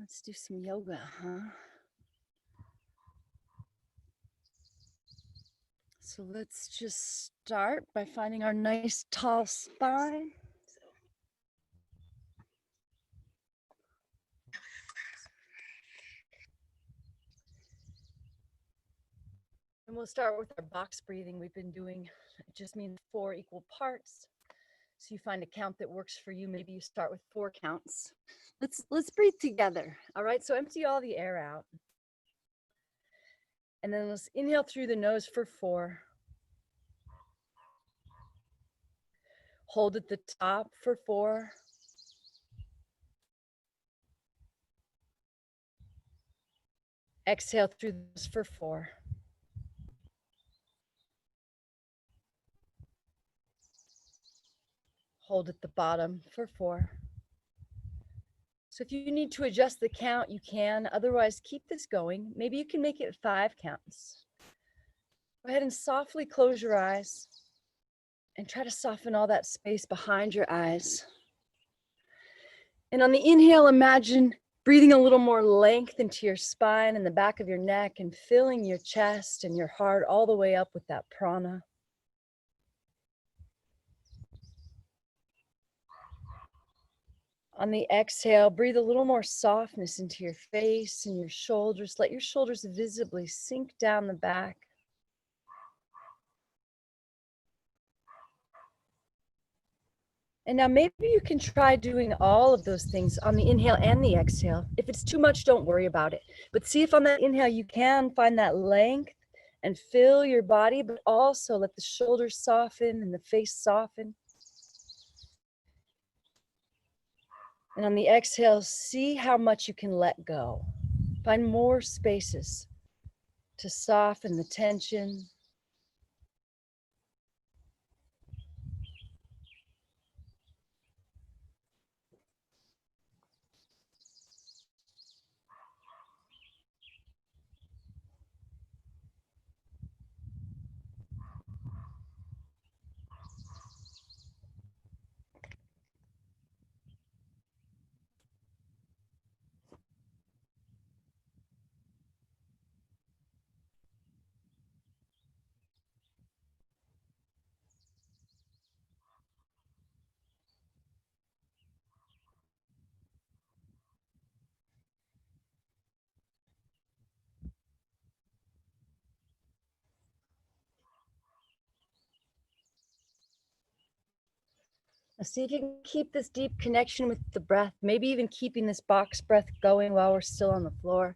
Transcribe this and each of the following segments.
Let's do some yoga, huh? So let's just start by finding our nice tall spine. And we'll start with our box breathing we've been doing. It just means 4 equal parts. So you find a count that works for you. Maybe you start with 4 counts. Let's breathe together. All right, so empty all the air out. And then let's inhale through the nose for 4. Hold at the top for 4. Exhale through the nose for 4. Hold at the bottom for 4. So if you need to adjust the count, you can. Otherwise, keep this going. Maybe you can make it 5 counts. Go ahead and softly close your eyes and try to soften all that space behind your eyes. And on the inhale, imagine breathing a little more length into your spine and the back of your neck and filling your chest and your heart all the way up with that prana. On the exhale, breathe a little more softness into your face and your shoulders. Let your shoulders visibly sink down the back. And now maybe you can try doing all of those things on the inhale and the exhale. If it's too much, don't worry about it. But see if on that inhale you can find that length and fill your body, but also let the shoulders soften and the face soften. And on the exhale, see how much you can let go. Find more spaces to soften the tension. Now see if you can keep this deep connection with the breath, maybe even keeping this box breath going while we're still on the floor.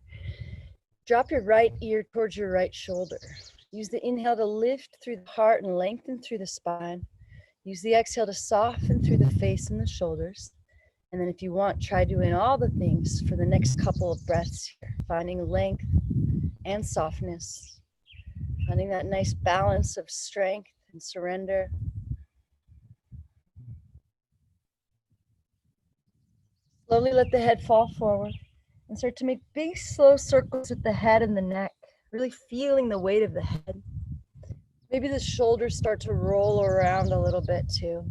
Drop your right ear towards your right shoulder. Use the inhale to lift through the heart and lengthen through the spine. Use the exhale to soften through the face and the shoulders. And then if you want, try doing all the things for the next couple of breaths here, finding length and softness, finding that nice balance of strength and surrender. Slowly let the head fall forward and start to make big, slow circles with the head and the neck, really feeling the weight of the head. Maybe the shoulders start to roll around a little bit too.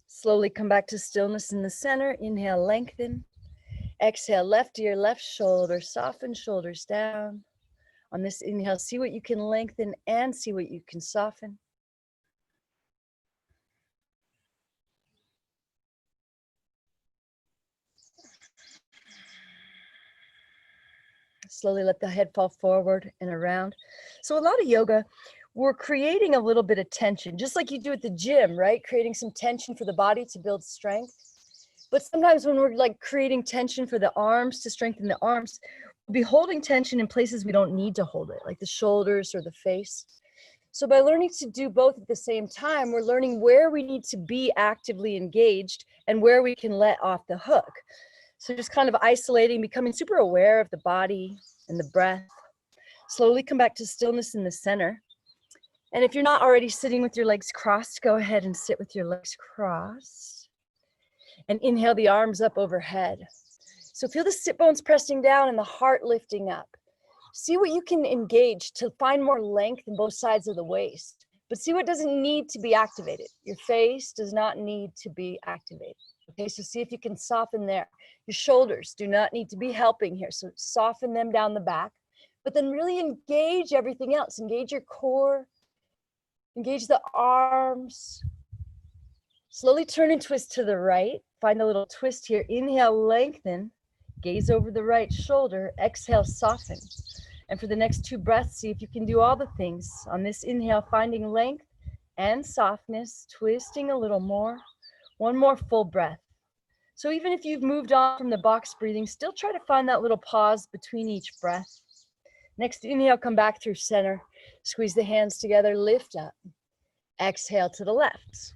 Slowly come back to stillness in the center. Inhale, lengthen. Exhale, left ear, left shoulder, soften shoulders down. On this inhale, see what you can lengthen and see what you can soften. Slowly let the head fall forward and around. So a lot of yoga, we're creating a little bit of tension, just like you do at the gym, right? Creating some tension for the body to build strength. But sometimes when we're like creating tension for the arms to strengthen the arms, we'll be holding tension in places we don't need to hold it, like the shoulders or the face. So by learning to do both at the same time, we're learning where we need to be actively engaged and where we can let off the hook. So just kind of isolating, becoming super aware of the body and the breath. Slowly come back to stillness in the center. And if you're not already sitting with your legs crossed, go ahead and sit with your legs crossed. And inhale the arms up overhead. So feel the sit bones pressing down and the heart lifting up. See what you can engage to find more length in both sides of the waist, but see what doesn't need to be activated. Your face does not need to be activated. Okay, so see if you can soften there. Your shoulders do not need to be helping here, so soften them down the back, but then really engage everything else. Engage your core, engage the arms. Slowly turn and twist to the right. Find a little twist here. Inhale, lengthen. Gaze over the right shoulder. Exhale, soften. And for the next 2 breaths, see if you can do all the things. On this inhale, finding length and softness, twisting a little more. One more full breath. So even if you've moved on from the box breathing, still try to find that little pause between each breath. Next inhale, come back through center. Squeeze the hands together, lift up. Exhale to the left.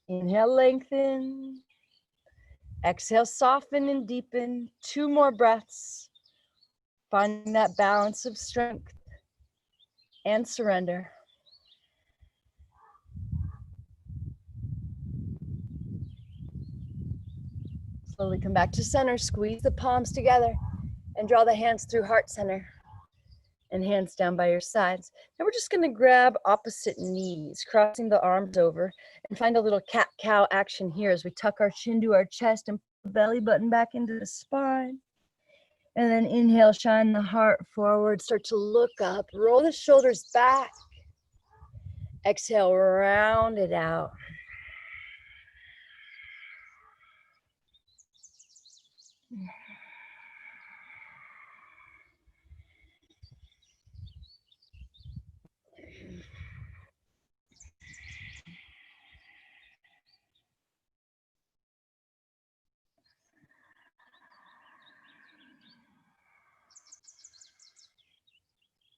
Inhale, lengthen. Exhale, soften and deepen. 2 more breaths. Finding that balance of strength and surrender. Slowly come back to center. Squeeze the palms together and draw the hands through heart center and hands down by your sides. Now we're just going to grab opposite knees, crossing the arms over, and find a little cat-cow action here as we tuck our chin to our chest and put the belly button back into the spine. And then inhale, shine the heart forward, start to look up, roll the shoulders back. Exhale, round it out.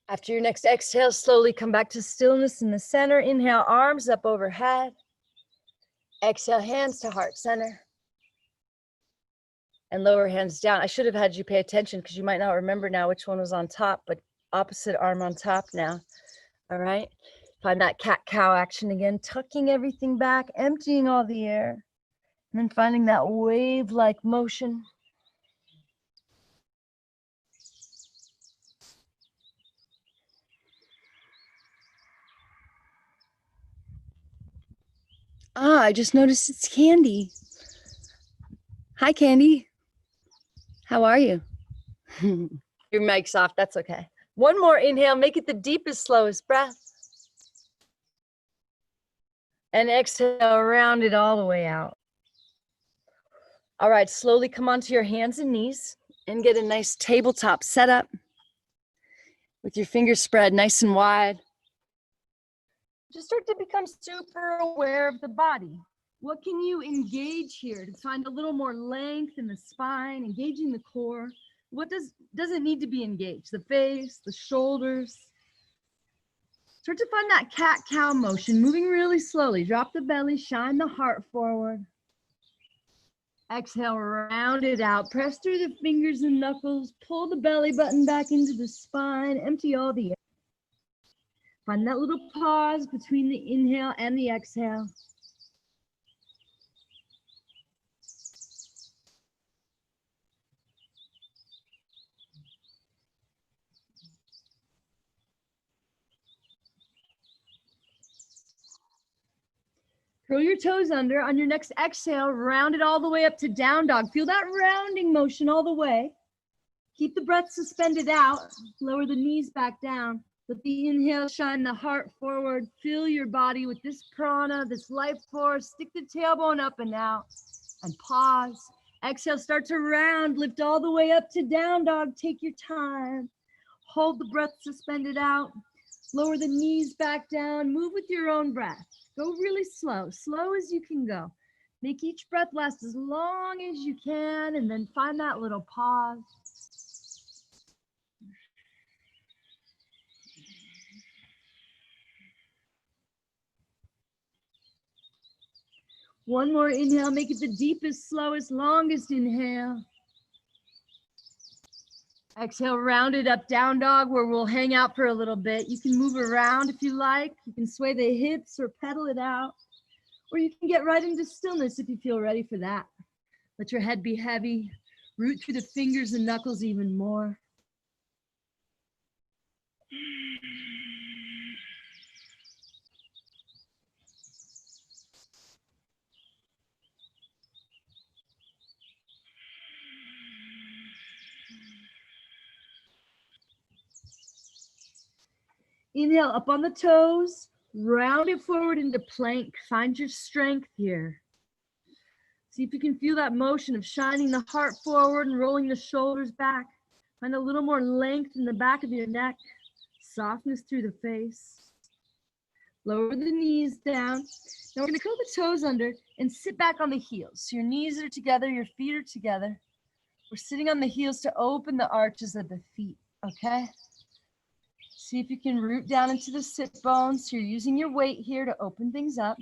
After your next exhale, slowly come back to stillness in the center. Inhale, arms up overhead. Exhale, hands to heart center. And lower hands down. I should have had you pay attention because you might not remember now which one was on top, but opposite arm on top now. All right. Find that cat-cow action again, tucking everything back, emptying all the air, and then finding that wave-like motion. I just noticed it's Candy. Hi, Candy. How are you? Your mic's off. That's okay. One more inhale. Make it the deepest, slowest breath. And exhale, round it all the way out. All right, slowly come onto your hands and knees and get a nice tabletop setup with your fingers spread nice and wide. Just start to become super aware of the body. What can you engage here to find a little more length in the spine, engaging the core? What doesn't need to be engaged? The face, the shoulders. Start to find that cat-cow motion, moving really slowly. Drop the belly, shine the heart forward. Exhale, round it out. Press through the fingers and knuckles. Pull the belly button back into the spine. Empty all the air. Find that little pause between the inhale and the exhale. Curl your toes under. On your next exhale, round it all the way up to down dog. Feel that rounding motion all the way. Keep the breath suspended out. Lower the knees back down. Let the inhale shine the heart forward. Fill your body with this prana, this life force. Stick the tailbone up and out. And pause. Exhale, start to round. Lift all the way up to down dog. Take your time. Hold the breath suspended out. Lower the knees back down. Move with your own breath. Go really slow, slow as you can go. Make each breath last as long as you can, and then find that little pause. One more inhale, make it the deepest, slowest, longest inhale. Exhale, round it up, down dog, where we'll hang out for a little bit. You can move around if you like. You can sway the hips or pedal it out. Or you can get right into stillness if you feel ready for that. Let your head be heavy. Root through the fingers and knuckles even more. Inhale up on the toes, round it forward into plank. Find your strength here. See if you can feel that motion of shining the heart forward and rolling the shoulders back. Find a little more length in the back of your neck, softness through the face. Lower the knees down. Now we're going to curl the toes under and sit back on the heels. So your knees are together, your feet are together. We're sitting on the heels to open the arches of the feet, okay? See if you can root down into the sit bones. So you're using your weight here to open things up.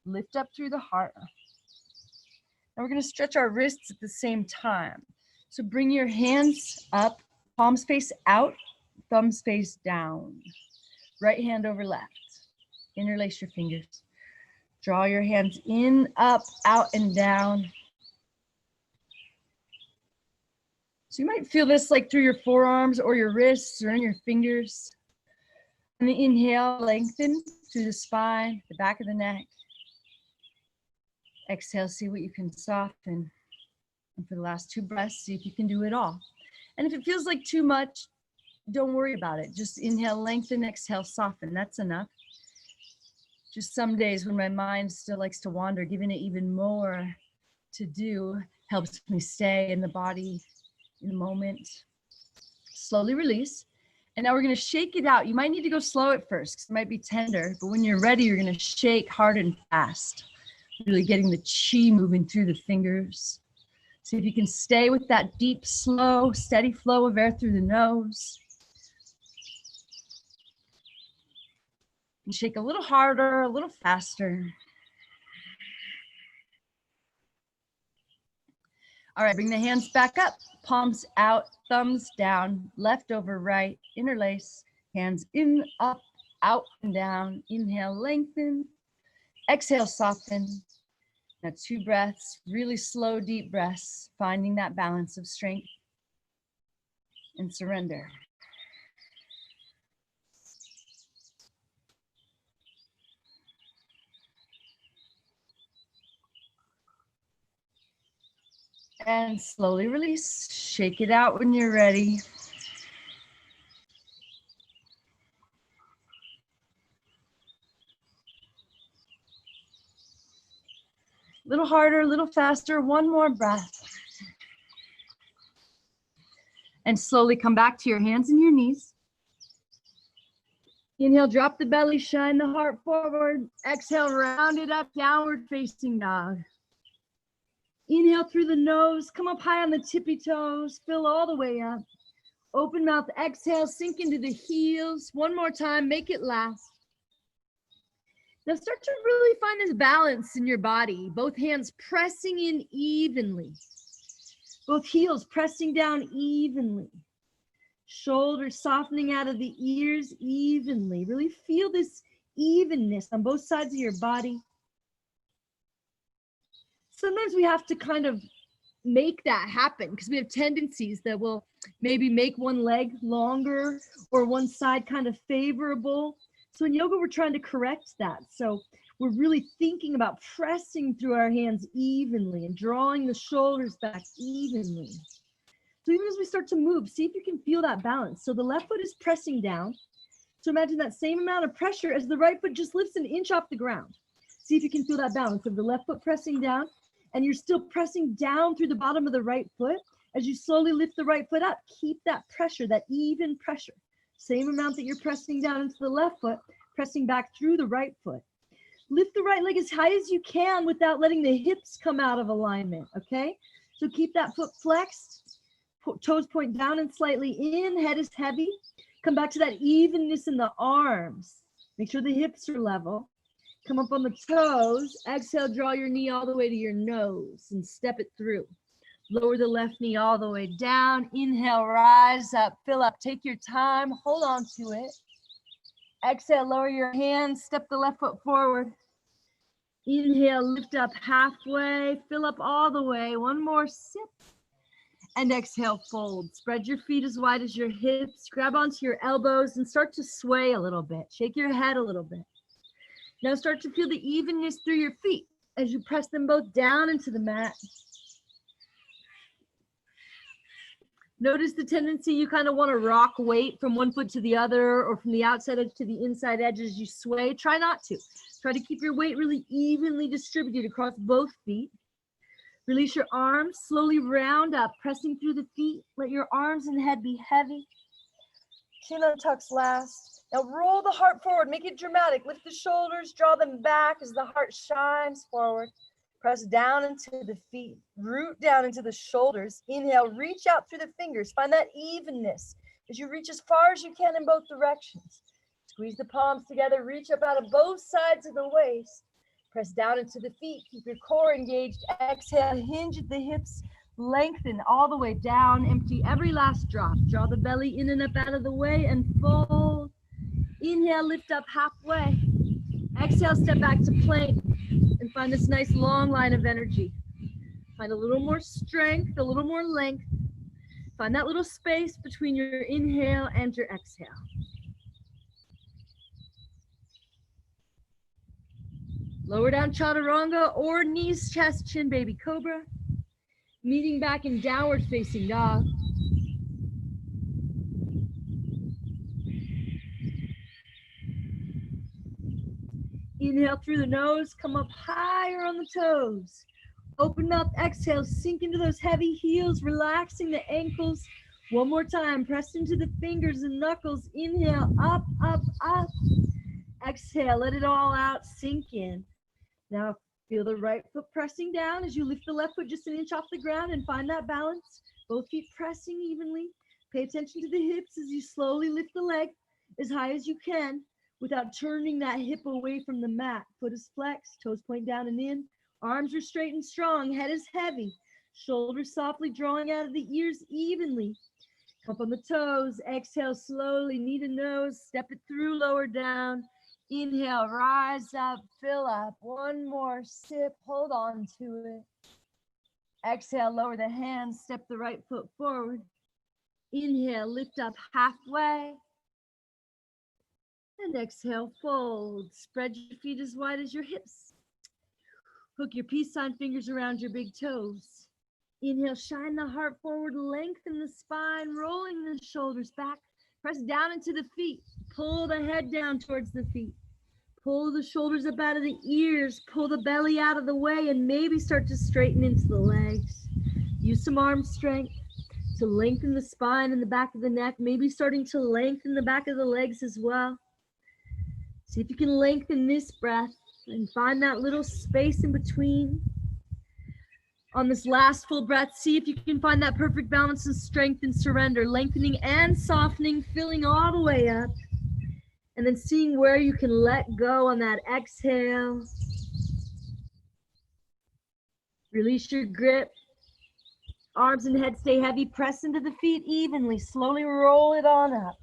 Lift up through the heart. Now we're going to stretch our wrists at the same time. So bring your hands up, palms face out, thumbs face down. Right hand over left. Interlace your fingers. Draw your hands in, up, out, and down. So you might feel this like through your forearms or your wrists or in your fingers. And the inhale, lengthen through the spine, the back of the neck. Exhale, see what you can soften. And for the last 2 breaths, see if you can do it all. And if it feels like too much, don't worry about it. Just inhale, lengthen, exhale, soften. That's enough. Just some days when my mind still likes to wander, giving it even more to do helps me stay in the body in the moment. Slowly release. And now we're going to shake it out. You might need to go slow at first because it might be tender, but when you're ready, you're going to shake hard and fast. Really getting the chi moving through the fingers. See if you can stay with that deep, slow, steady flow of air through the nose. And shake a little harder, a little faster. All right, bring the hands back up, palms out, thumbs down, left over right, interlace, hands in, up, out, and down. Inhale, lengthen. Exhale, soften. Now 2 breaths, really slow, deep breaths, finding that balance of strength and surrender. And slowly release. Shake it out when you're ready. A little harder, a little faster. 1 more breath. And slowly come back to your hands and your knees. Inhale, drop the belly, shine the heart forward. Exhale, round it up, downward facing dog. Inhale through the nose, come up high on the tippy toes, fill all the way up. Open mouth, exhale, sink into the heels. 1 more time, make it last. Now start to really find this balance in your body. Both hands pressing in evenly. Both heels pressing down evenly. Shoulders softening out of the ears evenly. Really feel this evenness on both sides of your body. Sometimes we have to kind of make that happen because we have tendencies that will maybe make one leg longer or one side kind of favorable. So in yoga, we're trying to correct that. So we're really thinking about pressing through our hands evenly and drawing the shoulders back evenly. So even as we start to move, see if you can feel that balance. So the left foot is pressing down. So imagine that same amount of pressure as the right foot just lifts an inch off the ground. See if you can feel that balance of the left foot pressing down and you're still pressing down through the bottom of the right foot. As you slowly lift the right foot up, keep that pressure, that even pressure. Same amount that you're pressing down into the left foot, pressing back through the right foot. Lift the right leg as high as you can without letting the hips come out of alignment, okay? So keep that foot flexed, toes point down and slightly in, head is heavy. Come back to that evenness in the arms. Make sure the hips are level. Come up on the toes. Exhale, draw your knee all the way to your nose and step it through. Lower the left knee all the way down. Inhale, rise up, fill up. Take your time, hold on to it. Exhale, lower your hands, step the left foot forward. Inhale, lift up halfway, fill up all the way. One more sip. And exhale, fold. Spread your feet as wide as your hips. Grab onto your elbows and start to sway a little bit. Shake your head a little bit. Now start to feel the evenness through your feet as you press them both down into the mat. Notice the tendency you kind of want to rock weight from one foot to the other or from the outside edge to the inside edge as you sway. Try not to. Try to keep your weight really evenly distributed across both feet. Release your arms, slowly round up, pressing through the feet. Let your arms and head be heavy. Chin untucks last. Now roll the heart forward, make it dramatic. Lift the shoulders, draw them back as the heart shines forward. Press down into the feet, root down into the shoulders. Inhale, reach out through the fingers. Find that evenness as you reach as far as you can in both directions. Squeeze the palms together, reach up out of both sides of the waist. Press down into the feet, keep your core engaged. Exhale, hinge at the hips, lengthen all the way down, empty every last drop. Draw the belly in and up out of the way and fold. Inhale, lift up halfway. Exhale, step back to plank and find this nice long line of energy. Find a little more strength, a little more length. Find that little space between your inhale and your exhale. Lower down chaturanga or knees, chest, chin, baby cobra. Meeting back in downward facing dog. Inhale through the nose, come up higher on the toes. Open up, exhale, sink into those heavy heels, relaxing the ankles. One more time, press into the fingers and knuckles. Inhale, up, up, up. Exhale, let it all out, sink in. Now feel the right foot pressing down as you lift the left foot just an inch off the ground and find that balance. Both feet pressing evenly. Pay attention to the hips as you slowly lift the leg as high as you can without turning that hip away from the mat. Foot is flexed, toes point down and in. Arms are straight and strong, head is heavy. Shoulders softly drawing out of the ears evenly. Up on the toes, exhale slowly, knee to nose, step it through, lower down. Inhale, rise up, fill up. One more sip, hold on to it. Exhale, lower the hands, step the right foot forward. Inhale, lift up halfway. And exhale, fold. Spread your feet as wide as your hips. Hook your peace sign fingers around your big toes. Inhale, shine the heart forward, lengthen the spine, rolling the shoulders back. Press down into the feet. Pull the head down towards the feet. Pull the shoulders up out of the ears. Pull the belly out of the way and maybe start to straighten into the legs. Use some arm strength to lengthen the spine and the back of the neck, maybe starting to lengthen the back of the legs as well. See if you can lengthen this breath and find that little space in between. On this last full breath, see if you can find that perfect balance of strength and surrender, lengthening and softening, filling all the way up. And then seeing where you can let go on that exhale. Release your grip. Arms and head stay heavy. Press into the feet evenly. Slowly roll it on up.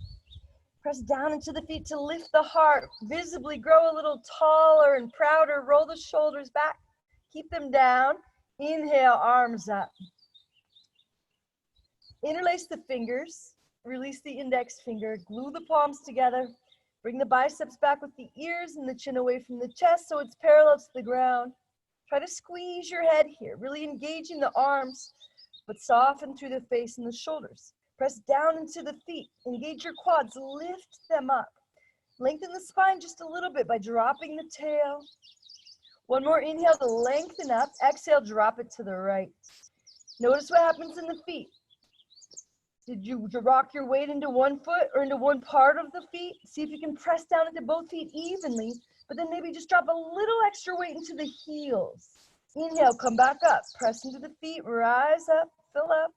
Press down into the feet to lift the heart. Visibly grow a little taller and prouder. Roll the shoulders back. Keep them down. Inhale, arms up. Interlace the fingers. Release the index finger. Glue the palms together. Bring the biceps back with the ears and the chin away from the chest so it's parallel to the ground. Try to squeeze your head here, really engaging the arms, but soften through the face and the shoulders. Press down into the feet. Engage your quads. Lift them up. Lengthen the spine just a little bit by dropping the tail. One more inhale to lengthen up. Exhale, drop it to the right. Notice what happens in the feet. Did you rock your weight into one foot or into one part of the feet? See if you can press down into both feet evenly, but then maybe just drop a little extra weight into the heels. Inhale, come back up. Press into the feet, rise up, fill up.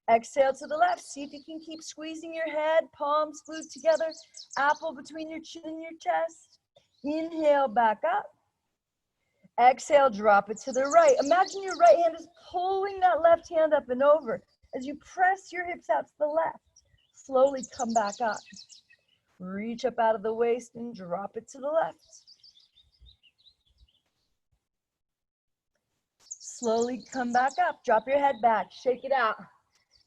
Exhale to the left. See if you can keep squeezing your head, palms glued together, apple between your chin and your chest. Inhale, back up. Exhale, drop it to the right. Imagine your right hand is pulling that left hand up and over. As you press your hips out to the left, slowly come back up. Reach up out of the waist and drop it to the left. slowly come back up. Drop your head back, shake it out.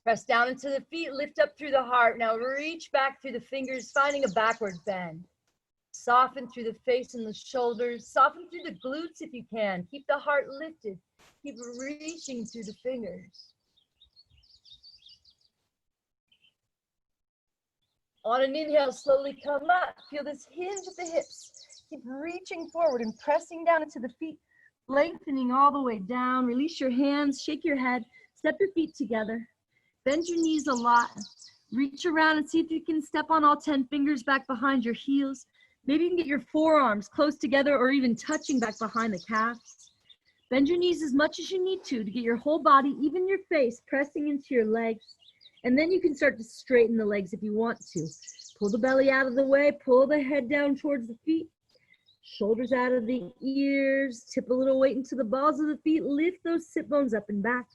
Press down into the feet, lift up through the heart. Now reach back through the fingers, finding a backward bend. Soften through the face and the shoulders. Soften through the glutes if you can. Keep the heart lifted. Keep reaching through the fingers. On an inhale, slowly come up. Feel this hinge at the hips. Keep reaching forward and pressing down into the feet, lengthening all the way down. Release your hands, shake your head, step your feet together. Bend your knees a lot. Reach around and see if you can step on all 10 fingers back behind your heels. Maybe you can get your forearms close together or even touching back behind the calves. Bend your knees as much as you need to get your whole body, even your face, pressing into your legs. And then you can start to straighten the legs if you want to. Pull the belly out of the way, pull the head down towards the feet. Shoulders out of the ears, tip a little weight into the balls of the feet, lift those sit bones up and back.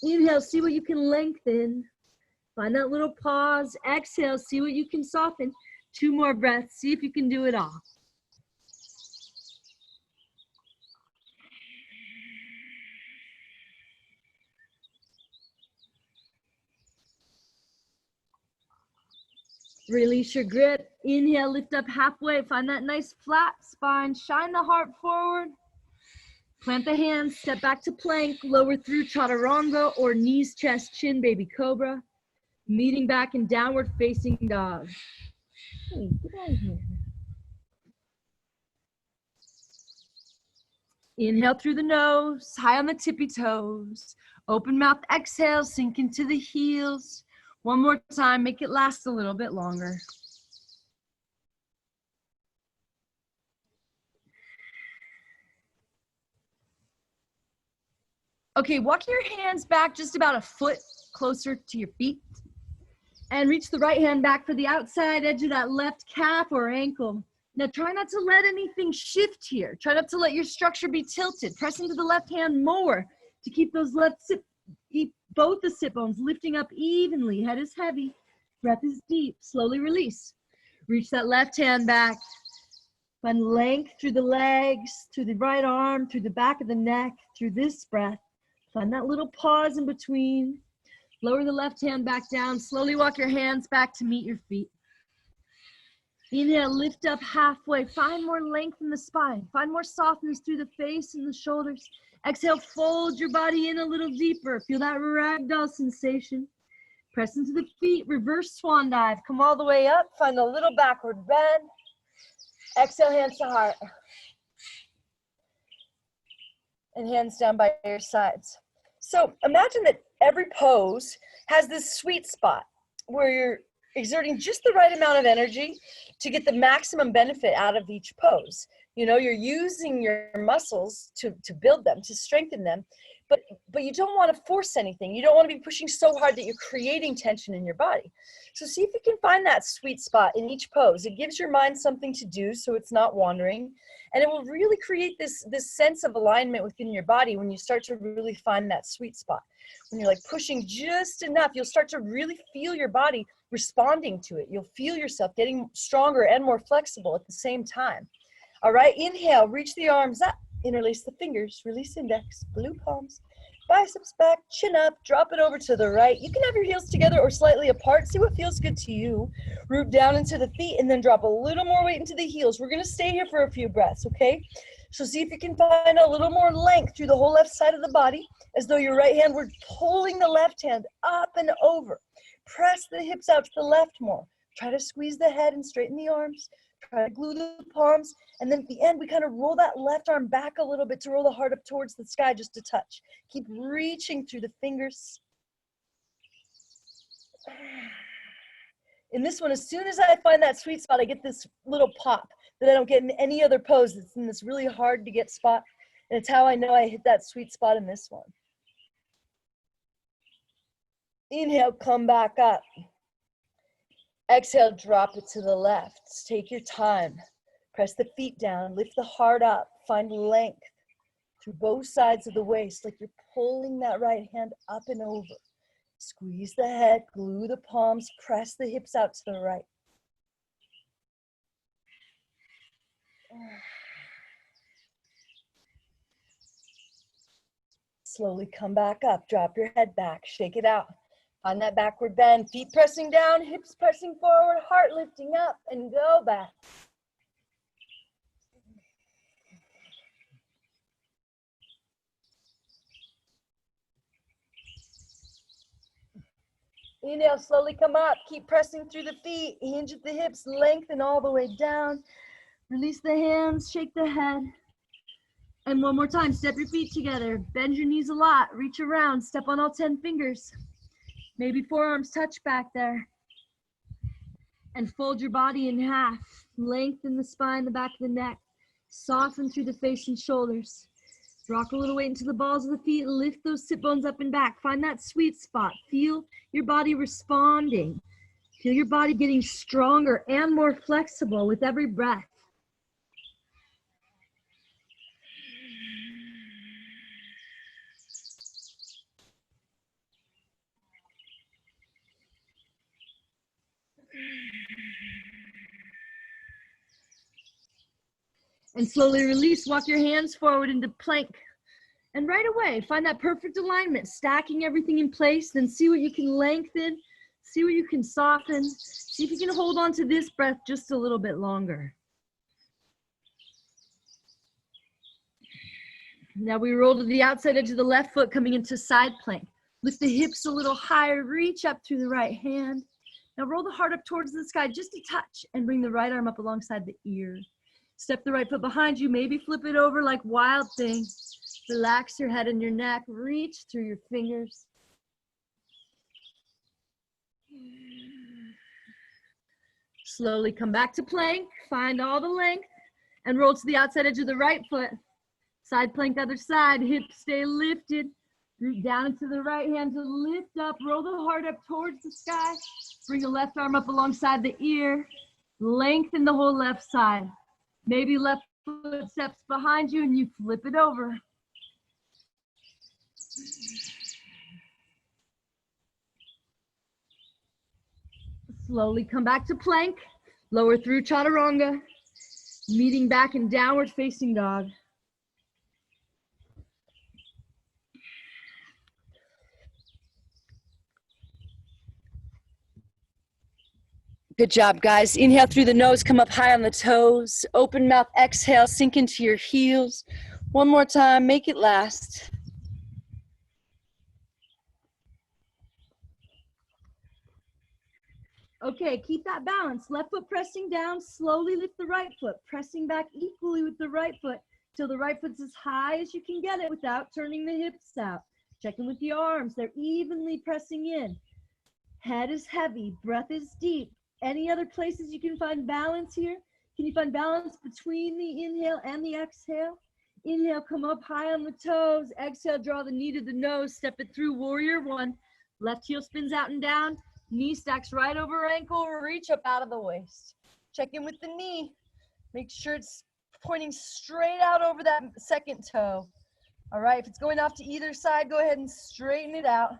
Inhale, see what you can lengthen. Find that little pause. Exhale, see what you can soften. 2 more breaths, see if you can do it all. Release your grip. Inhale, lift up halfway. Find that nice flat spine. Shine the heart forward. Plant the hands, step back to plank, lower through chaturanga or knees, chest, chin, baby cobra. Meeting back in downward facing dog. Hey, get out of here. Inhale through the nose, high on the tippy toes. Open mouth, exhale, sink into the heels. One more time, make it last a little bit longer. Okay, walk your hands back just about a foot closer to your feet. And reach the right hand back for the outside edge of that left calf or ankle. Now try not to let anything shift here. Try not to let your structure be tilted. Press into the left hand more to keep those both the sit bones lifting up evenly. Head is heavy, breath is deep. Slowly release. Reach that left hand back. Find length through the legs, through the right arm, through the back of the neck, through this breath. Find that little pause in between. Lower the left hand back down. Slowly walk your hands back to meet your feet. Inhale, lift up halfway. Find more length in the spine. Find more softness through the face and the shoulders. Exhale, fold your body in a little deeper. Feel that ragdoll sensation. Press into the feet, reverse swan dive. Come all the way up. Find a little backward bend. Exhale, hands to heart. And hands down by your sides. So imagine that every pose has this sweet spot where you're exerting just the right amount of energy to get the maximum benefit out of each pose. You know, you're using your muscles to build them, to strengthen them, but you don't want to force anything. You don't want to be pushing so hard that you're creating tension in your body. So see if you can find that sweet spot in each pose. It gives your mind something to do so it's not wandering. And it will really create this sense of alignment within your body when you start to really find that sweet spot. When you're like pushing just enough, you'll start to really feel your body responding to it. You'll feel yourself getting stronger and more flexible at the same time. All right, inhale, reach the arms up, interlace the fingers, release index, blue palms, biceps back, chin up, drop it over to the right. You can have your heels together or slightly apart. See what feels good to you. Root down into the feet and then drop a little more weight into the heels. We're gonna stay here for a few breaths, okay? So see if you can find a little more length through the whole left side of the body, as though your right hand were pulling the left hand up and over. Press the hips out to the left more. Try to squeeze the head and straighten the arms. Try to glue the palms. And then at the end, we kind of roll that left arm back a little bit to roll the heart up towards the sky just a touch. Keep reaching through the fingers. In this one, as soon as I find that sweet spot, I get this little pop that I don't get in any other pose. It's in this really hard to get spot. And it's how I know I hit that sweet spot in this one. Inhale, come back up. Exhale, drop it to the left. Take your time. Press the feet down, lift the heart up, find length through both sides of the waist, like you're pulling that right hand up and over. Squeeze the head, glue the palms, press the hips out to the right. Slowly come back up, drop your head back, shake it out. Find that backward bend, feet pressing down, hips pressing forward, heart lifting up, and go back. Inhale, slowly come up, keep pressing through the feet, hinge at the hips, lengthen all the way down. Release the hands, shake the head. And one more time, step your feet together, bend your knees a lot, reach around, step on all 10 fingers. Maybe forearms touch back there. And fold your body in half. Lengthen the spine, the back of the neck. Soften through the face and shoulders. Rock a little weight into the balls of the feet. Lift those sit bones up and back. Find that sweet spot. Feel your body responding. Feel your body getting stronger and more flexible with every breath. And slowly release, walk your hands forward into plank. And right away, find that perfect alignment, stacking everything in place, then see what you can lengthen, see what you can soften, see if you can hold on to this breath just a little bit longer. Now we roll to the outside edge of the left foot, coming into side plank. Lift the hips a little higher, reach up through the right hand. Now roll the heart up towards the sky, just a touch, and bring the right arm up alongside the ear. Step the right foot behind you, maybe flip it over like Wild Thing. Relax your head and your neck, reach through your fingers. Slowly come back to plank, find all the length, and roll to the outside edge of the right foot. Side plank, other side, hips stay lifted. Root down into the right hand to lift up, roll the heart up towards the sky. Bring the left arm up alongside the ear. Lengthen the whole left side. Maybe left foot steps behind you and you flip it over. Slowly come back to plank. Lower through chaturanga. Meeting back in downward facing dog. Good job, guys. Inhale through the nose, come up high on the toes. Open mouth, exhale, sink into your heels. One more time, make it last. Okay, keep that balance. Left foot pressing down, slowly lift the right foot, pressing back equally with the right foot till the right foot's as high as you can get it without turning the hips out. Check in with the arms, they're evenly pressing in. Head is heavy, breath is deep. Any other places you can find balance here? Can you find balance between the inhale and the exhale? Inhale, come up high on the toes. Exhale, draw the knee to the nose. Step it through, warrior one. Left heel spins out and down. Knee stacks right over ankle. Reach up out of the waist. Check in with the knee. Make sure it's pointing straight out over that second toe. All right, if it's going off to either side, go ahead and straighten it out.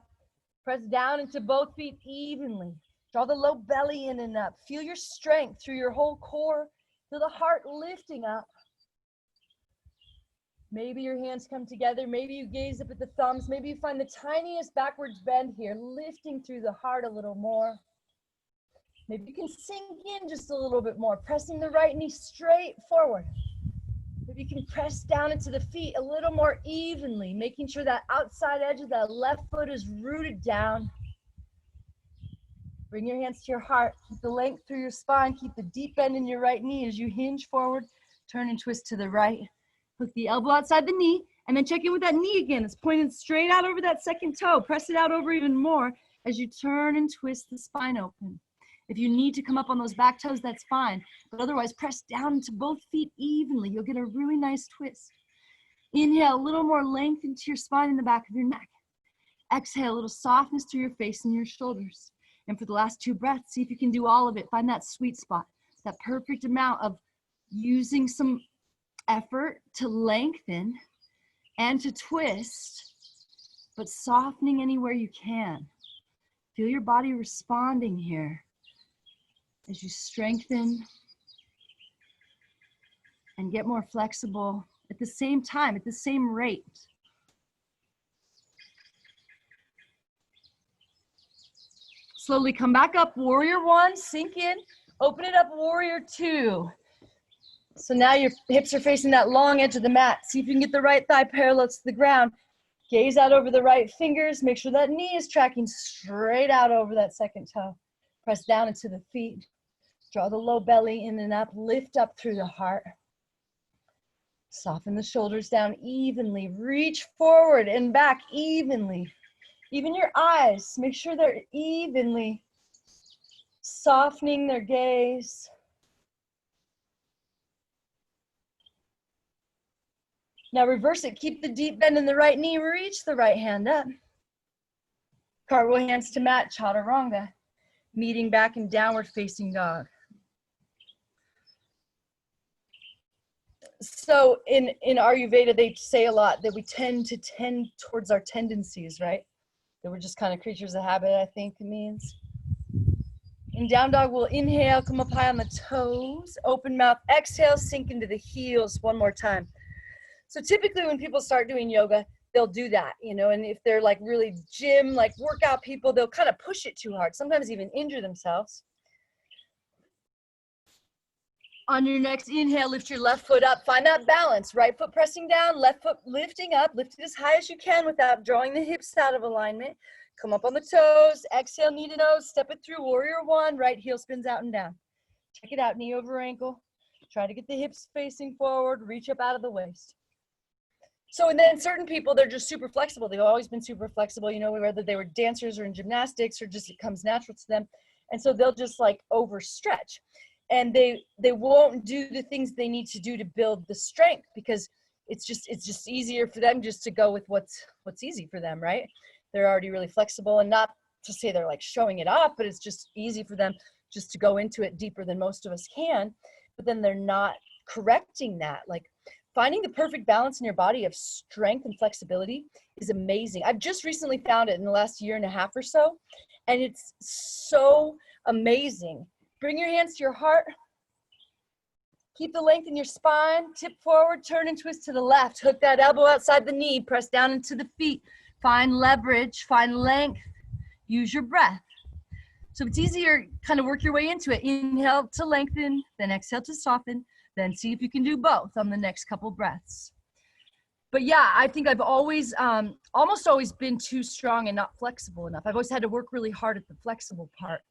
Press down into both feet evenly. Draw the low belly in and up. Feel your strength through your whole core. Feel the heart lifting up. Maybe your hands come together. Maybe you gaze up at the thumbs. Maybe you find the tiniest backwards bend here, lifting through the heart a little more. Maybe you can sink in just a little bit more, pressing the right knee straight forward. Maybe you can press down into the feet a little more evenly, making sure that outside edge of that left foot is rooted down. Bring your hands to your heart. Keep the length through your spine. Keep the deep bend in your right knee as you hinge forward, turn and twist to the right. Hook the elbow outside the knee, and then check in with that knee again. It's pointed straight out over that second toe. Press it out over even more as you turn and twist the spine open. If you need to come up on those back toes, that's fine. But otherwise, press down into both feet evenly. You'll get a really nice twist. Inhale, a little more length into your spine and the back of your neck. Exhale, a little softness through your face and your shoulders. And for the last 2 breaths, see if you can do all of it. Find that sweet spot, that perfect amount of using some effort to lengthen and to twist, but softening anywhere you can. Feel your body responding here as you strengthen and get more flexible at the same time, at the same rate. Slowly come back up, warrior one, sink in, open it up, warrior two. So now your hips are facing that long edge of the mat. See if you can get the right thigh parallel to the ground. Gaze out over the right fingers. Make sure that knee is tracking straight out over that second toe. Press down into the feet. Draw the low belly in and up. Lift up through the heart. Soften the shoulders down evenly. Reach forward and back evenly. Even your eyes, make sure they're evenly softening their gaze. Now reverse it. Keep the deep bend in the right knee. Reach the right hand up. Cartwheel hands to mat, chaturanga. Meeting back in downward facing dog. So in Ayurveda, they say a lot that we tend towards our tendencies, right? That we're just kind of creatures of habit, I think it means. In down dog, we'll inhale, come up high on the toes, open mouth, exhale, sink into the heels one more time. So typically when people start doing yoga, they'll do that, you know, and if they're like really gym, like workout people, they'll kind of push it too hard, sometimes even injure themselves. On your next inhale, lift your left foot up, find that balance, right foot pressing down, left foot lifting up, lift it as high as you can without drawing the hips out of alignment. Come up on the toes, exhale, knee to nose, step it through, warrior one, right heel spins out and down. Check it out, knee over ankle. Try to get the hips facing forward, reach up out of the waist. So, and then certain people, they're just super flexible. They've always been super flexible, you know, whether they were dancers or in gymnastics or just it comes natural to them. And so they'll just like overstretch. And they won't do the things they need to do to build the strength because it's just easier for them just to go with what's easy for them, right? They're already really flexible, and not to say they're like showing it off, but it's just easy for them just to go into it deeper than most of us can. But then they're not correcting that. Like finding the perfect balance in your body of strength and flexibility is amazing. I've just recently found it in the last year and a half or so, and it's so amazing. Bring your hands to your heart. Keep the length in your spine. Tip forward, turn and twist to the left. Hook that elbow outside the knee. Press down into the feet. Find leverage, find length. Use your breath. So it's easier, kind of work your way into it. Inhale to lengthen, then exhale to soften. Then see if you can do both on the next couple breaths. But yeah, I think I've always, almost always been too strong and not flexible enough. I've always had to work really hard at the flexible part.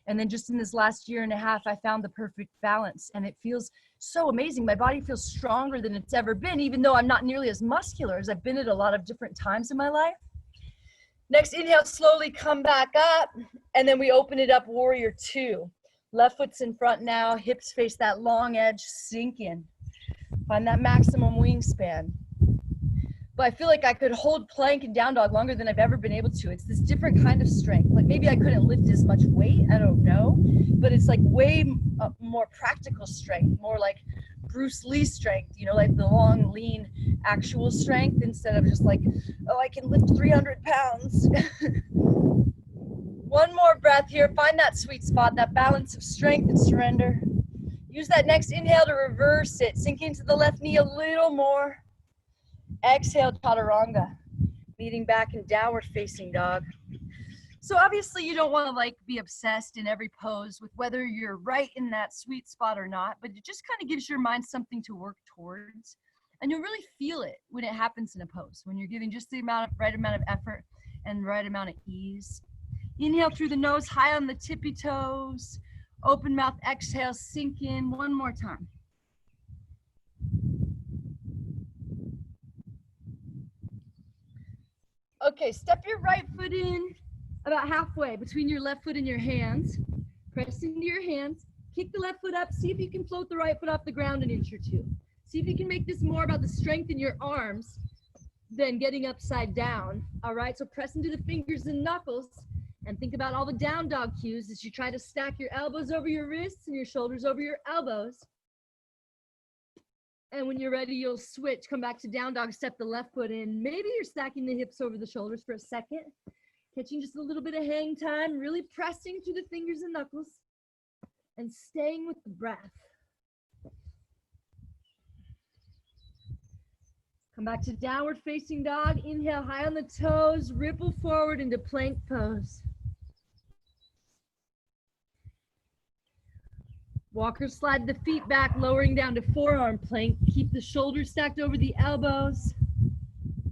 And then just in this last year and a half, I found the perfect balance, and it feels so amazing. My body feels stronger than it's ever been, even though I'm not nearly as muscular as I've been at a lot of different times in my life. Next, inhale, slowly come back up, and then we open it up, warrior two. Left foot's in front now, hips face that long edge, sink in. Find that maximum wingspan. But I feel like I could hold plank and down dog longer than I've ever been able to. It's this different kind of strength. Like maybe I couldn't lift as much weight, I don't know. But it's like way more practical strength, more like Bruce Lee strength, you know, like the long, lean, actual strength instead of just like, oh, I can lift 300 pounds. One more breath here. Find that sweet spot, that balance of strength and surrender. Use that next inhale to reverse it. Sink into the left knee a little more. Exhale, chaturanga, meeting back in downward facing dog. So obviously you don't want to like be obsessed in every pose with whether you're right in that sweet spot or not, but it just kind of gives your mind something to work towards. And you'll really feel it when it happens in a pose, when you're giving just the right amount of effort and the right amount of ease. Inhale through the nose, high on the tippy toes. Open mouth, exhale, sink in one more time. Okay, step your right foot in about halfway between your left foot and your hands. Press into your hands. Kick the left foot up. See if you can float the right foot off the ground an inch or two. See if you can make this more about the strength in your arms than getting upside down. All right, so press into the fingers and knuckles and think about all the down dog cues as you try to stack your elbows over your wrists and your shoulders over your elbows. And when you're ready, you'll switch, come back to down dog, step the left foot in. Maybe you're stacking the hips over the shoulders for a second, catching just a little bit of hang time, really pressing through the fingers and knuckles and staying with the breath. Come back to downward facing dog. Inhale high on the toes, ripple forward into plank pose. Walker slide the feet back, lowering down to forearm plank. Keep the shoulders stacked over the elbows.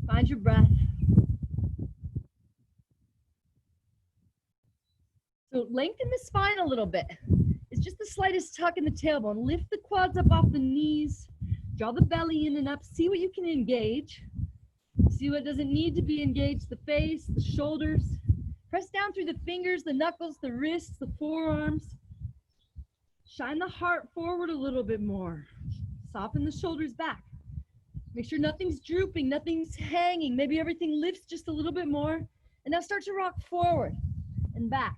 Find your breath. So lengthen the spine a little bit. It's just the slightest tuck in the tailbone. Lift the quads up off the knees. Draw the belly in and up. See what you can engage. See what doesn't need to be engaged. The face, the shoulders. Press down through the fingers, the knuckles, the wrists, the forearms. Shine the heart forward a little bit more. Soften the shoulders back. Make sure nothing's drooping, nothing's hanging. Maybe everything lifts just a little bit more. And now start to rock forward and back.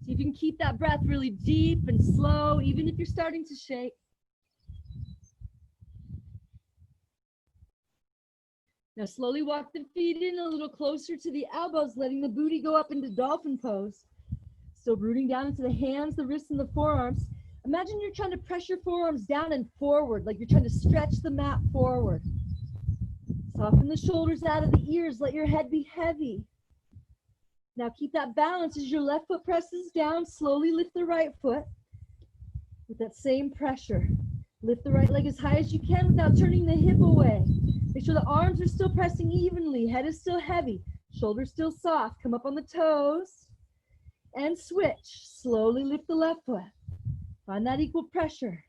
See if you can keep that breath really deep and slow, even if you're starting to shake. Now slowly walk the feet in a little closer to the elbows, letting the booty go up into dolphin pose. Still rooting down into the hands, the wrists, and the forearms. Imagine you're trying to press your forearms down and forward, like you're trying to stretch the mat forward. Soften the shoulders out of the ears, let your head be heavy. Now keep that balance as your left foot presses down. Slowly lift the right foot with that same pressure. Lift the right leg as high as you can without turning the hip away. Make sure the arms are still pressing evenly. Head is still heavy. Shoulders still soft. Come up on the toes and switch. Slowly lift the left foot. Find that equal pressure.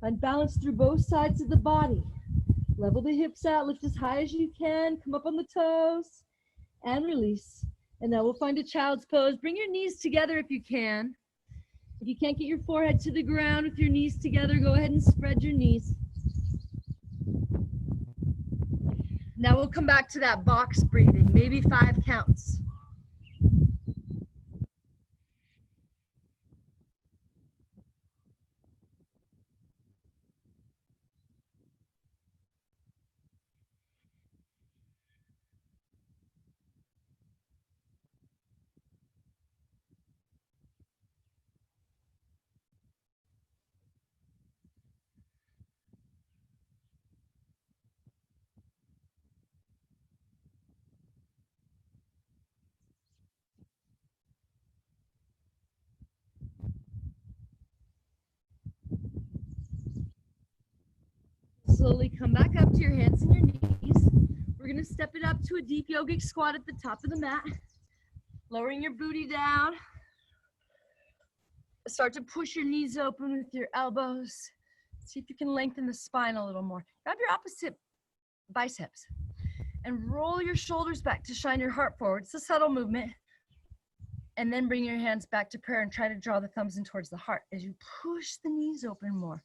Find balance through both sides of the body. Level the hips out. Lift as high as you can. Come up on the toes and release. And now we'll find a child's pose. Bring your knees together if you can. If you can't get your forehead to the ground with your knees together, go ahead and spread your knees. Now we'll come back to that box breathing, maybe 5 counts. Slowly come back up to your hands and your knees. We're going to step it up to a deep yogic squat at the top of the mat. Lowering your booty down. Start to push your knees open with your elbows. See if you can lengthen the spine a little more. Grab your opposite biceps and roll your shoulders back to shine your heart forward. It's a subtle movement. And then bring your hands back to prayer and try to draw the thumbs in towards the heart as you push the knees open more.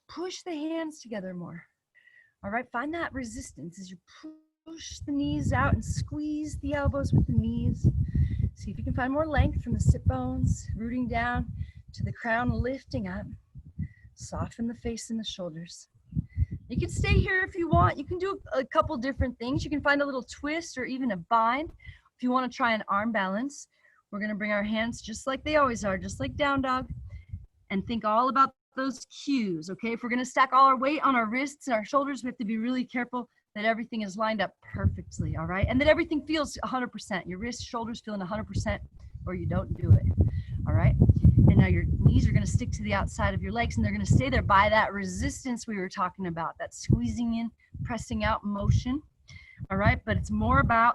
Push the hands together more. All right, find that resistance as you push the knees out and squeeze the elbows with the knees. See if you can find more length from the sit bones, rooting down to the crown, lifting up. Soften the face and the shoulders. You can stay here if you want. You can do a couple different things. You can find a little twist or even a bind. If you want to try an arm balance, we're going to bring our hands just like they always are, just like down dog, and think all about those cues, okay? If we're going to stack all our weight on our wrists and our shoulders, we have to be really careful that everything is lined up perfectly, all right? And that everything feels 100%. Your wrists, shoulders feeling 100%, or you don't do it, all right? And now your knees are going to stick to the outside of your legs, and they're going to stay there by that resistance we were talking about, that squeezing in, pressing out motion, all right? But it's more about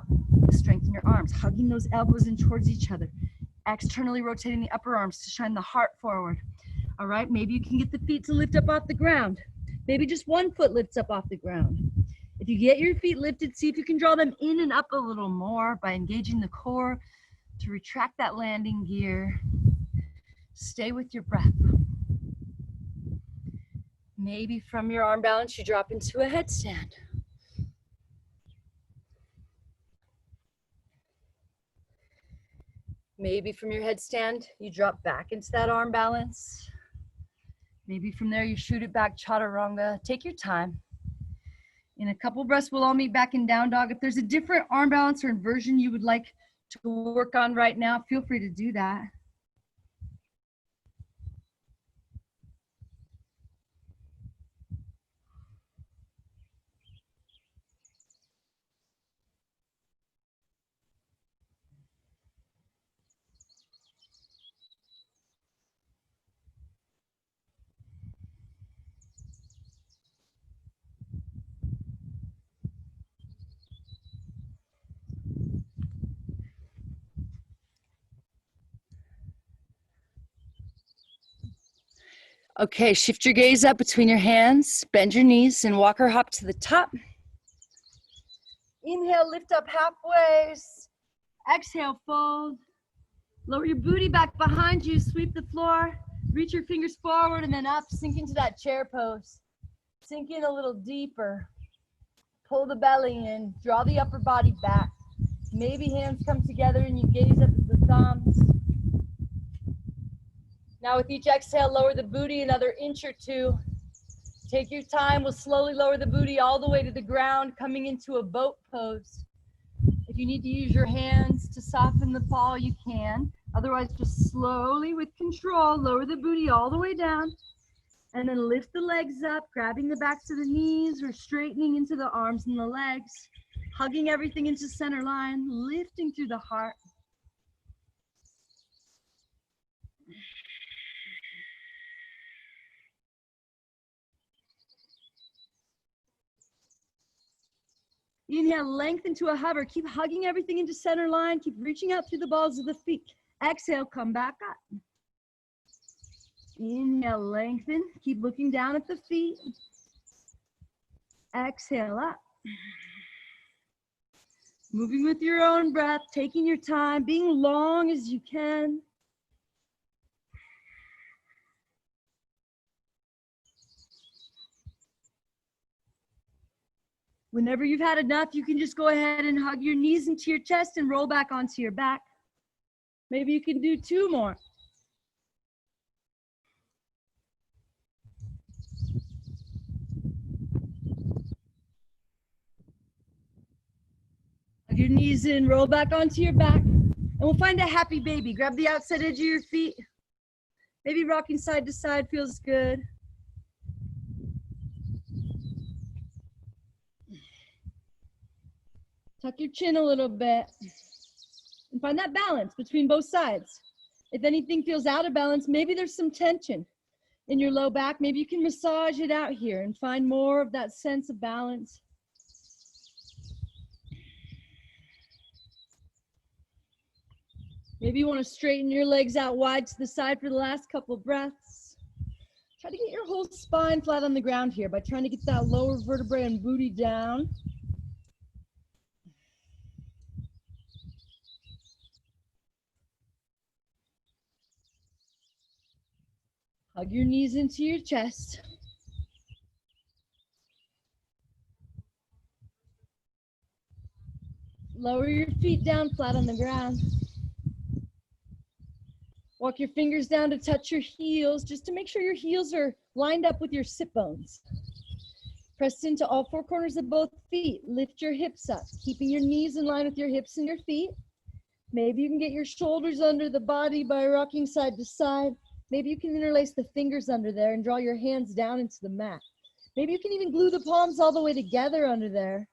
strength in your arms, hugging those elbows in towards each other, externally rotating the upper arms to shine the heart forward. All right, maybe you can get the feet to lift up off the ground. Maybe just one foot lifts up off the ground. If you get your feet lifted, see if you can draw them in and up a little more by engaging the core to retract that landing gear. Stay with your breath. Maybe from your arm balance, you drop into a headstand. Maybe from your headstand, you drop back into that arm balance. Maybe from there, you shoot it back, chaturanga. Take your time. In a couple breaths, we'll all meet back in down dog. If there's a different arm balance or inversion you would like to work on right now, feel free to do that. Okay, shift your gaze up between your hands, bend your knees, and walk or hop to the top. Inhale, lift up halfway. Exhale, fold. Lower your booty back behind you, sweep the floor, reach your fingers forward and then up, sink into that chair pose. Sink in a little deeper. Pull the belly in, draw the upper body back. Maybe hands come together and you gaze up at the thumbs. Now with each exhale, lower the booty another inch or two. Take your time, we'll slowly lower the booty all the way to the ground, coming into a boat pose. If you need to use your hands to soften the fall, you can. Otherwise, just slowly with control, lower the booty all the way down. And then lift the legs up, grabbing the backs of the knees or straightening into the arms and the legs. Hugging everything into center line, lifting through the heart. Inhale, lengthen to a hover. Keep hugging everything into center line. Keep reaching out through the balls of the feet. Exhale, come back up. Inhale, lengthen. Keep looking down at the feet. Exhale, up. Moving with your own breath, taking your time, being long as you can. Whenever you've had enough, you can just go ahead and hug your knees into your chest and roll back onto your back. Maybe you can do 2 more. Hug your knees in, roll back onto your back. And we'll find a happy baby. Grab the outside edge of your feet. Maybe rocking side to side feels good. Tuck your chin a little bit. And find that balance between both sides. If anything feels out of balance, maybe there's some tension in your low back. Maybe you can massage it out here and find more of that sense of balance. Maybe you want to straighten your legs out wide to the side for the last couple breaths. Try to get your whole spine flat on the ground here by trying to get that lower vertebrae and booty down. Hug your knees into your chest. Lower your feet down flat on the ground. Walk your fingers down to touch your heels, just to make sure your heels are lined up with your sit bones. Press into all 4 corners of both feet. Lift your hips up, keeping your knees in line with your hips and your feet. Maybe you can get your shoulders under the body by rocking side to side. Maybe you can interlace the fingers under there and draw your hands down into the mat. Maybe you can even glue the palms all the way together under there.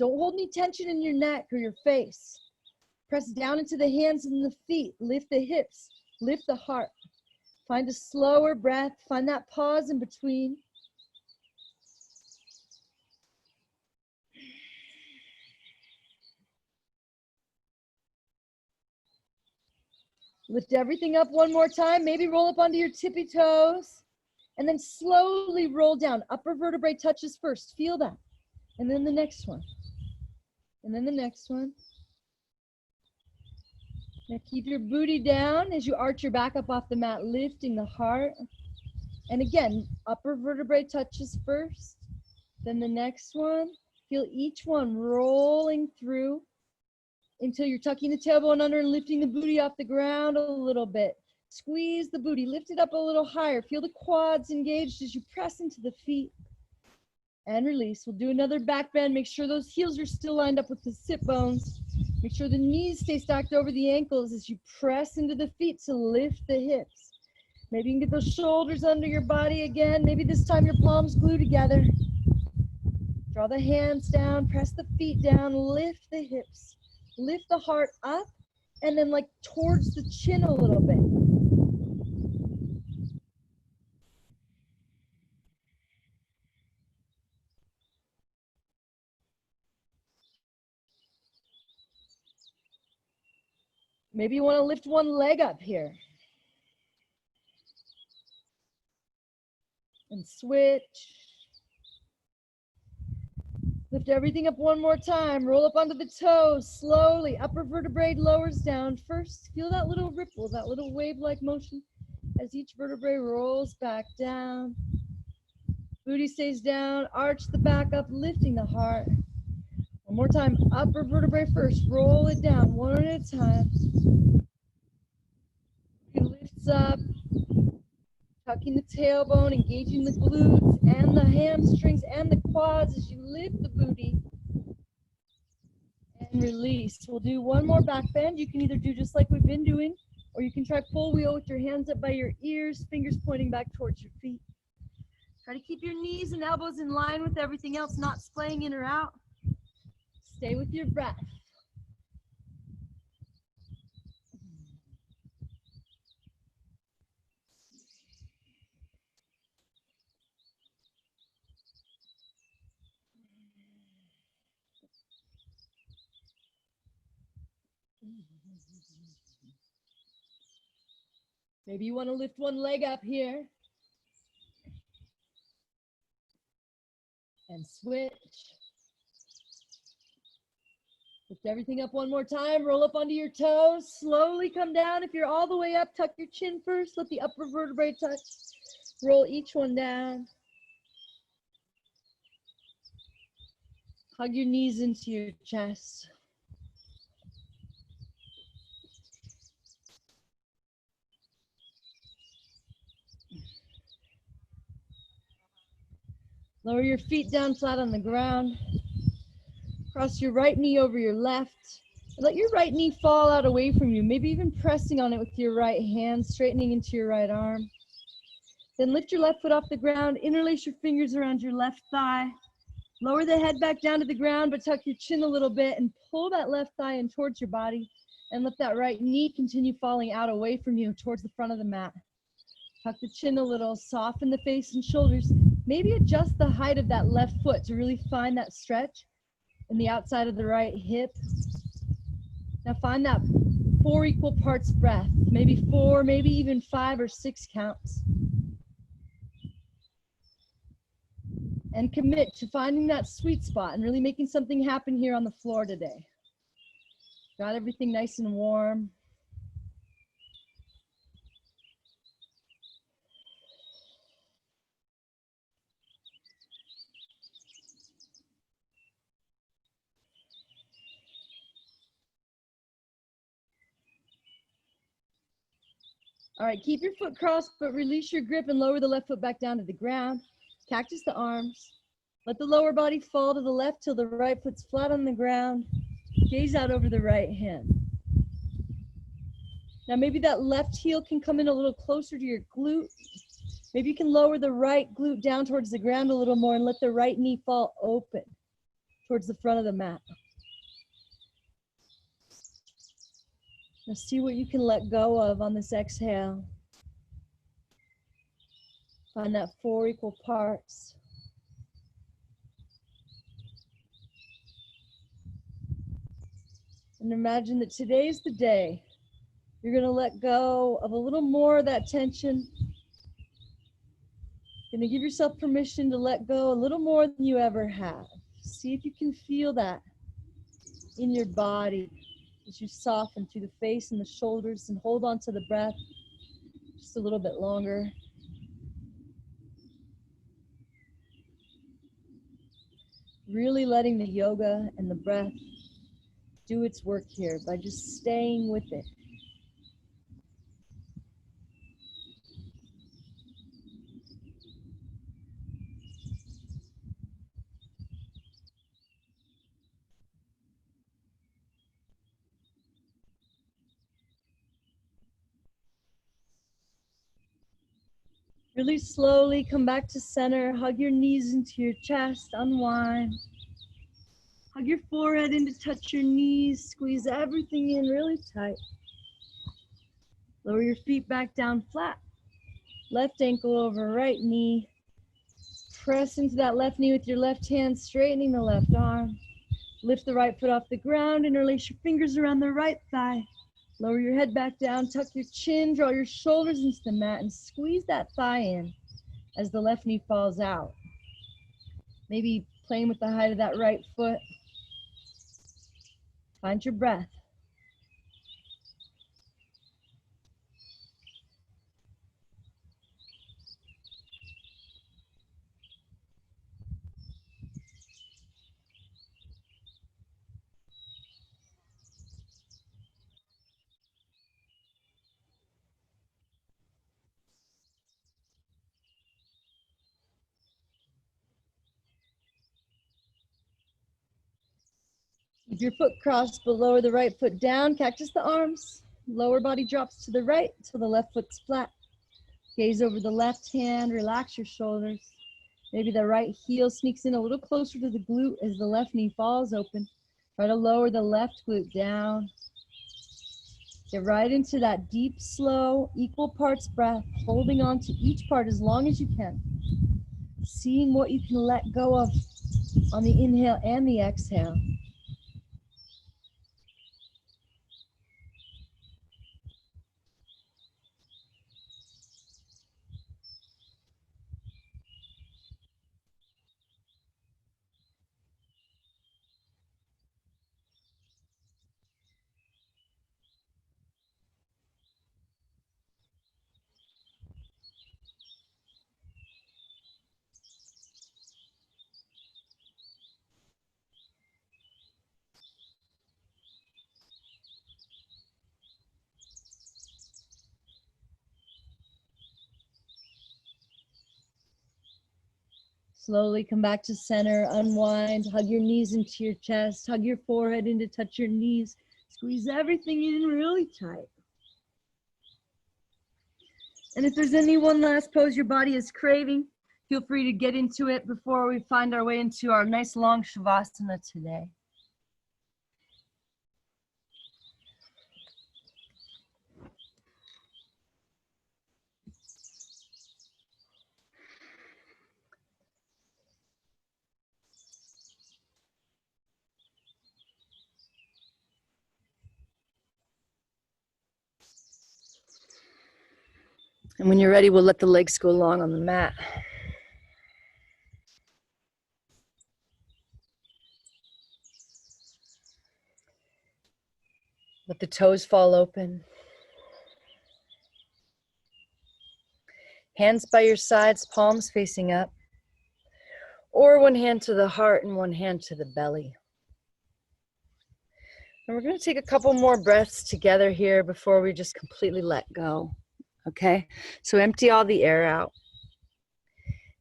Don't hold any tension in your neck or your face. Press down into the hands and the feet. Lift the hips, lift the heart. Find a slower breath. Find that pause in between. Lift everything up one more time. Maybe roll up onto your tippy toes. And then slowly roll down. Upper vertebrae touches first. Feel that. And then the next one. And then the next one. Now keep your booty down as you arch your back up off the mat, lifting the heart. And again, upper vertebrae touches first. Then the next one. Feel each one rolling through until you're tucking the tailbone under and lifting the booty off the ground a little bit. Squeeze the booty, lift it up a little higher. Feel the quads engaged as you press into the feet. And release. We'll do another back bend. Make sure those heels are still lined up with the sit bones. Make sure the knees stay stacked over the ankles as you press into the feet to lift the hips. Maybe you can get those shoulders under your body again. Maybe this time your palms glue together. Draw the hands down, press the feet down, lift the hips. Lift the heart up and then like towards the chin a little bit. Maybe you want to lift one leg up here. And switch. Lift everything up one more time. Roll up onto the toes slowly. Upper vertebrae lowers down first. Feel that little ripple, that little wave-like motion as each vertebrae rolls back down. Booty stays down. Arch the back up, lifting the heart. One more time. Upper vertebrae first. Roll it down one at a time. It lifts up. Tucking the tailbone, engaging the glutes and the hamstrings and the quads as you lift the booty. And release. We'll do one more back bend. You can either do just like we've been doing, or you can try full wheel with your hands up by your ears, fingers pointing back towards your feet. Try to keep your knees and elbows in line with everything else, not splaying in or out. Stay with your breath. Maybe you want to lift one leg up here. And switch. Lift everything up one more time. Roll up onto your toes. Slowly come down. If you're all the way up, tuck your chin first. Let the upper vertebrae touch. Roll each one down. Hug your knees into your chest. Lower your feet down flat on the ground. Cross your right knee over your left. Let your right knee fall out away from you, maybe even pressing on it with your right hand, straightening into your right arm. Then lift your left foot off the ground, interlace your fingers around your left thigh. Lower the head back down to the ground, but tuck your chin a little bit and pull that left thigh in towards your body and let that right knee continue falling out away from you towards the front of the mat. Tuck the chin a little, soften the face and shoulders. Maybe adjust the height of that left foot to really find that stretch in the outside of the right hip. Now find that 4 equal parts breath, maybe 4, maybe even 5 or 6 counts. And commit to finding that sweet spot and really making something happen here on the floor today. Got everything nice and warm. All right, keep your foot crossed, but release your grip and lower the left foot back down to the ground. Cactus the arms. Let the lower body fall to the left till the right foot's flat on the ground. Gaze out over the right hand. Now maybe that left heel can come in a little closer to your glute. Maybe you can lower the right glute down towards the ground a little more and let the right knee fall open towards the front of the mat. Now see what you can let go of on this exhale. Find that 4 equal parts. And imagine that today's the day you're going to let go of a little more of that tension. You're going to give yourself permission to let go a little more than you ever have. See if you can feel that in your body as you soften through the face and the shoulders, and hold on to the breath just a little bit longer. Really letting the yoga and the breath do its work here by just staying with it. Really slowly come back to center. Hug your knees into your chest. Unwind. Hug your forehead in to touch your knees. Squeeze everything in really tight. Lower your feet back down flat. Left ankle over right knee. Press into that left knee with your left hand, straightening the left arm. Lift the right foot off the ground. Interlace your fingers around the right thigh. Lower your head back down, tuck your chin, draw your shoulders into the mat, and squeeze that thigh in. as the left knee falls out. Maybe playing with the height of that right foot. Find your breath. Keep your foot crossed, but lower the right foot down. Cactus the arms. Lower body drops to the right till the left foot's flat. Gaze over the left hand. Relax your shoulders. Maybe the right heel sneaks in a little closer to the glute as the left knee falls open. Try to lower the left glute down. Get right into that deep, slow, equal parts breath, holding on to each part as long as you can. Seeing what you can let go of on the inhale and the exhale. Slowly come back to center, unwind, hug your knees into your chest, hug your forehead in to touch your knees, squeeze everything in really tight. And if there's any one last pose your body is craving, feel free to get into it before we find our way into our nice long Shavasana today. And when you're ready, we'll let the legs go long on the mat. Let the toes fall open. Hands by your sides, palms facing up. Or one hand to the heart and one hand to the belly. And we're going to take a couple more breaths together here before we just completely let go. Okay? So empty all the air out.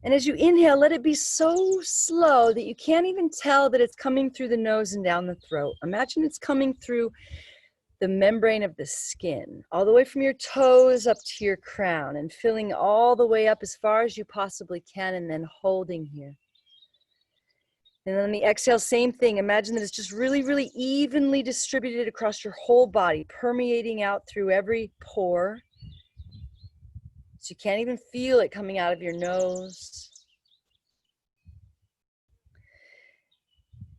And as you inhale, let it be so slow that you can't even tell that it's coming through the nose and down the throat. Imagine it's coming through the membrane of the skin, all the way from your toes up to your crown, and filling all the way up as far as you possibly can, and then holding here. And then on the exhale, same thing. Imagine that it's just really, really evenly distributed across your whole body, permeating out through every pore. So you can't even feel it coming out of your nose.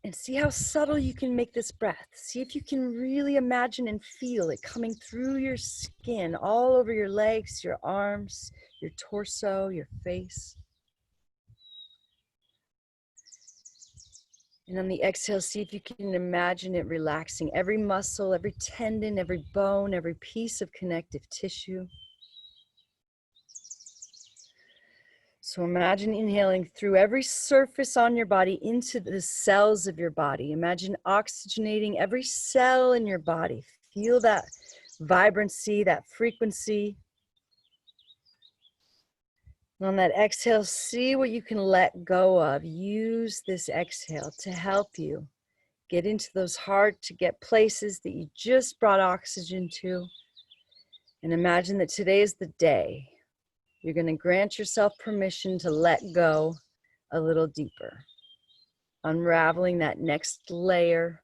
And see how subtle you can make this breath. See if you can really imagine and feel it coming through your skin, all over your legs, your arms, your torso, your face. And on the exhale, see if you can imagine it relaxing every muscle, every tendon, every bone, every piece of connective tissue. So imagine inhaling through every surface on your body into the cells of your body. Imagine oxygenating every cell in your body. Feel that vibrancy, that frequency. And on that exhale, see what you can let go of. Use this exhale to help you get into those hard to get places that you just brought oxygen to. And imagine that today is the day you're going to grant yourself permission to let go a little deeper, unraveling that next layer.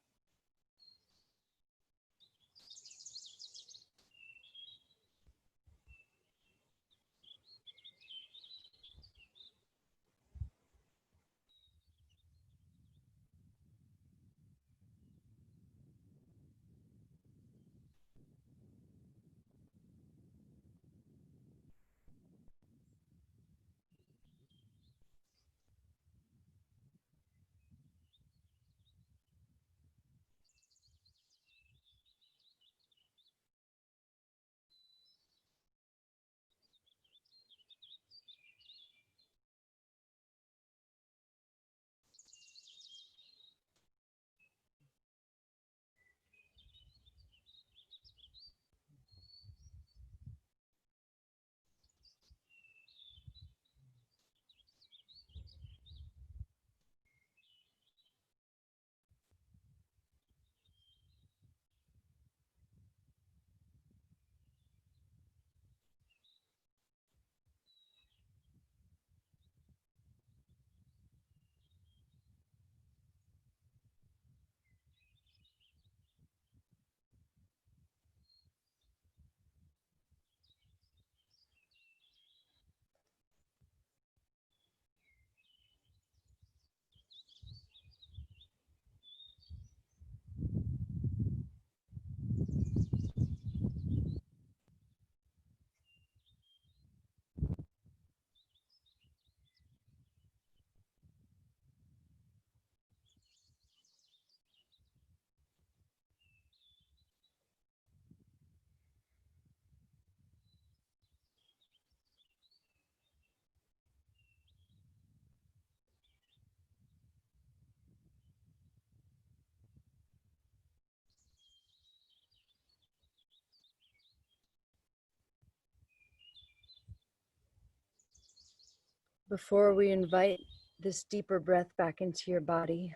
Before we invite this deeper breath back into your body,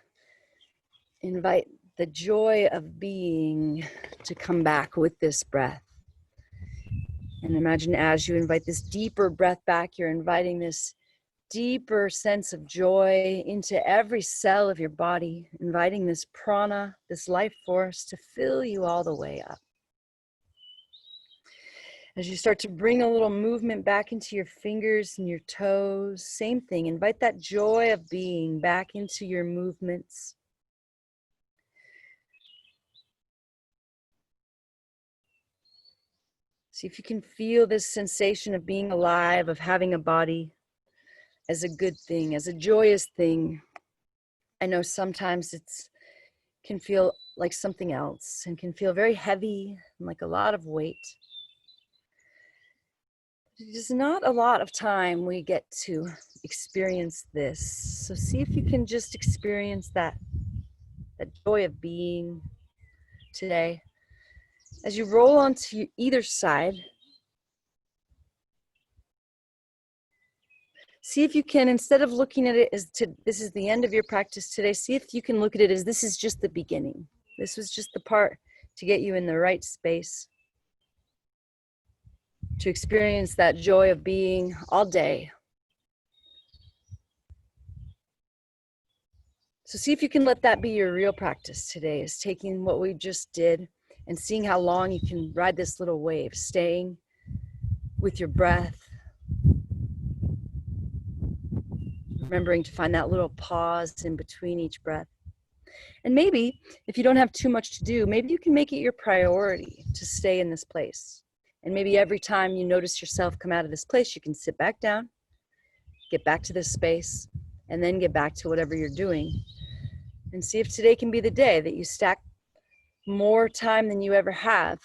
invite the joy of being to come back with this breath. And imagine as you invite this deeper breath back, you're inviting this deeper sense of joy into every cell of your body, inviting this prana, this life force to fill you all the way up. As you start to bring a little movement back into your fingers and your toes, same thing, invite that joy of being back into your movements. See if you can feel this sensation of being alive, of having a body as a good thing, as a joyous thing. I know sometimes it's can feel like something else and can feel very heavy and like a lot of weight. There's not a lot of time we get to experience this. So see if you can just experience that joy of being today. As you roll onto either side, see if you can, instead of looking at it as this is the end of your practice today, see if you can look at it as this is just the beginning. This was just the part to get you in the right space to experience that joy of being all day. So see if you can let that be your real practice today, is taking what we just did and seeing how long you can ride this little wave, staying with your breath, remembering to find that little pause in between each breath. And maybe if you don't have too much to do, maybe you can make it your priority to stay in this place. And maybe every time you notice yourself come out of this place, you can sit back down, get back to this space, and then get back to whatever you're doing. And see if today can be the day that you stack more time than you ever have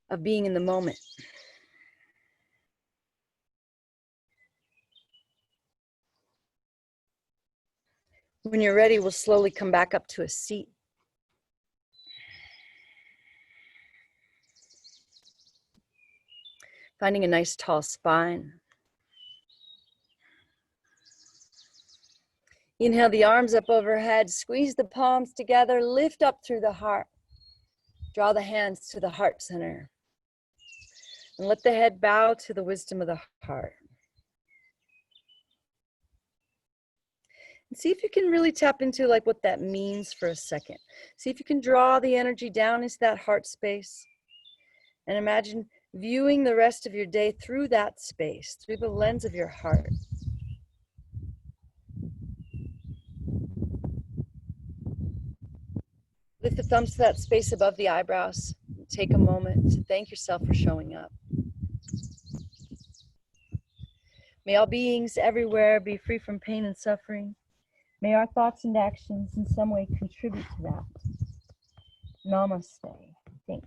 of being in the moment. When you're ready, we'll slowly come back up to a seat. Finding a nice tall spine. Inhale the arms up overhead, squeeze the palms together, lift up through the heart. Draw the hands to the heart center. And let the head bow to the wisdom of the heart. And see if you can really tap into like what that means for a second. See if you can draw the energy down into that heart space. And imagine viewing the rest of your day through that space, through the lens of your heart. Lift the thumbs to that space above the eyebrows. Take a moment to thank yourself for showing up. May all beings everywhere be free from pain and suffering. May our thoughts and actions in some way contribute to that. Namaste.